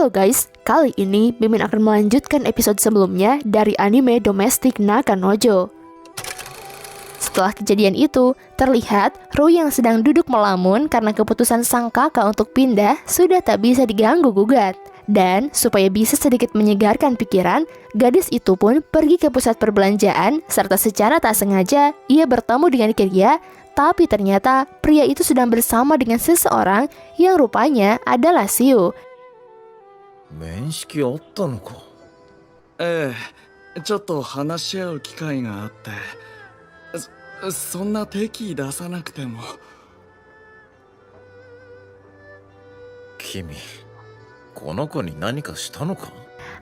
Halo guys, kali ini Mimin akan melanjutkan episode sebelumnya dari anime Domestic Nakanojo. Setelah kejadian itu, terlihat Rui yang sedang duduk melamun karena keputusan sang kakak untuk pindah sudah tak bisa diganggu-gugat. Dan supaya bisa sedikit menyegarkan pikiran, gadis itu pun pergi ke pusat perbelanjaan serta secara tak sengaja ia bertemu dengan Kiria, tapi ternyata pria itu sedang bersama dengan seseorang yang rupanya adalah Siu. 面識あったのか。ええ、ちょっと話し合う機会があって、そんな敵意出さなくても。君、この子に何かしたのか。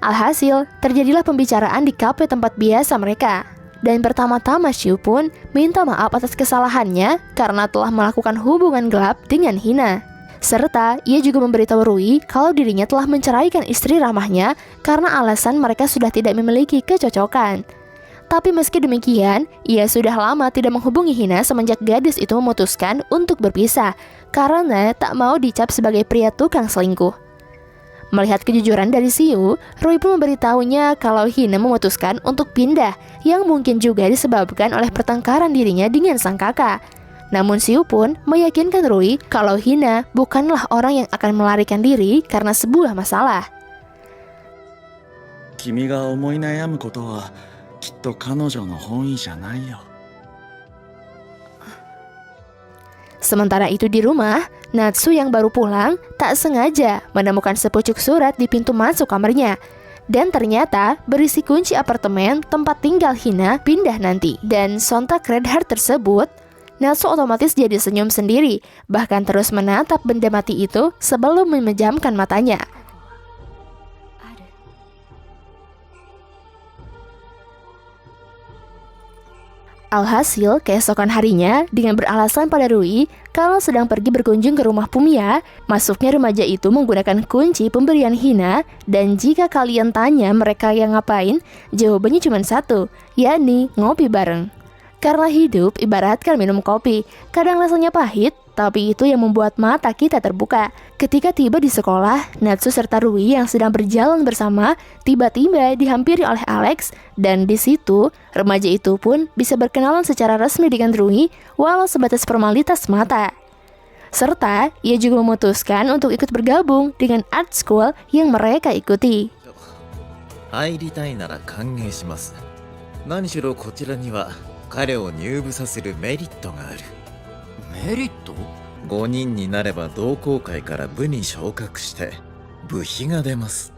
Alhasil, terjadilah pembicaraan di kafe tempat biasa mereka. Dan pertama-tama Siu pun minta maaf atas kesalahannya karena telah melakukan hubungan gelap dengan Hina. Serta ia juga memberitahu Rui kalau dirinya telah menceraikan istri ramahnya karena alasan mereka sudah tidak memiliki kecocokan. Tapi meski demikian, ia sudah lama tidak menghubungi Hina semenjak gadis itu memutuskan untuk berpisah karena tak mau dicap sebagai pria tukang selingkuh. Melihat kejujuran dari Siu, Rui pun memberitahunya kalau Hina memutuskan untuk pindah yang mungkin juga disebabkan oleh pertengkaran dirinya dengan sang kakak. Namun Siu pun meyakinkan Rui kalau Hina bukanlah orang yang akan melarikan diri karena sebuah masalah. 君が思い悩むことはきっと彼女の本意じゃないよ。 Sementara itu di rumah, Natsu yang baru pulang tak sengaja menemukan sepucuk surat di pintu masuk kamarnya. Dan ternyata berisi kunci apartemen tempat tinggal Hina pindah nanti. Dan sontak Redheart tersebut, Natsu otomatis jadi senyum sendiri, bahkan terus menatap benda mati itu sebelum memejamkan matanya. Alhasil, keesokan harinya, dengan beralasan pada Rui kalau sedang pergi berkunjung ke rumah Pumiya, masuknya remaja itu menggunakan kunci pemberian Hina, dan jika kalian tanya mereka yang ngapain, jawabannya cuma satu, yakni ngopi bareng. Karena hidup ibaratkan minum kopi, kadang rasanya pahit, tapi itu yang membuat mata kita terbuka. Ketika tiba di sekolah, Natsu serta Rui yang sedang berjalan bersama tiba-tiba dihampiri oleh Alex, dan di situ remaja itu pun bisa berkenalan secara resmi dengan Rui walau sebatas formalitas mata. Serta ia juga memutuskan untuk ikut bergabung dengan art school yang mereka ikuti. 入りたいなら歓迎します。何しろこちらには彼を入部させるメリットがある。メリット5人になれば同好会から部に昇格して部費が出ます。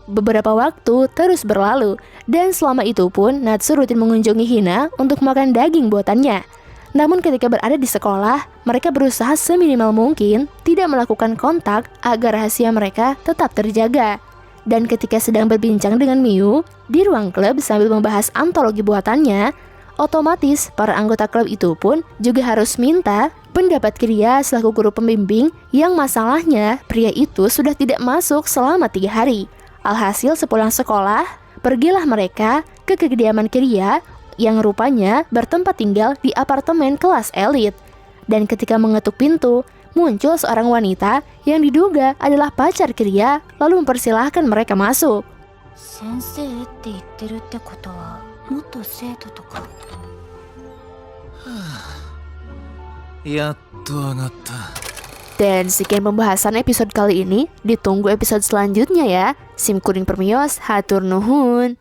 Beberapa waktu terus berlalu, dan selama itu pun Natsu rutin mengunjungi Hina untuk makan daging buatannya. Namun ketika berada di sekolah, mereka berusaha seminimal mungkin tidak melakukan kontak agar rahasia mereka tetap terjaga. Dan ketika sedang berbincang dengan Miu di ruang klub sambil membahas antologi buatannya, otomatis para anggota klub itu pun juga harus minta pendapat Kiria selaku guru pembimbing yang masalahnya pria itu sudah tidak masuk selama 3 hari. Alhasil sepulang sekolah, pergilah mereka ke kediaman Kiria yang rupanya bertempat tinggal di apartemen kelas elit. Dan ketika mengetuk pintu, muncul seorang wanita yang diduga adalah pacar Kiria lalu mempersilahkan mereka masuk. Senseiって言ってるってことは元生徒とか。やっと上がった。 Dan sekian pembahasan episode kali ini, ditunggu episode selanjutnya ya. Sim kuring permios, hatur nuhun.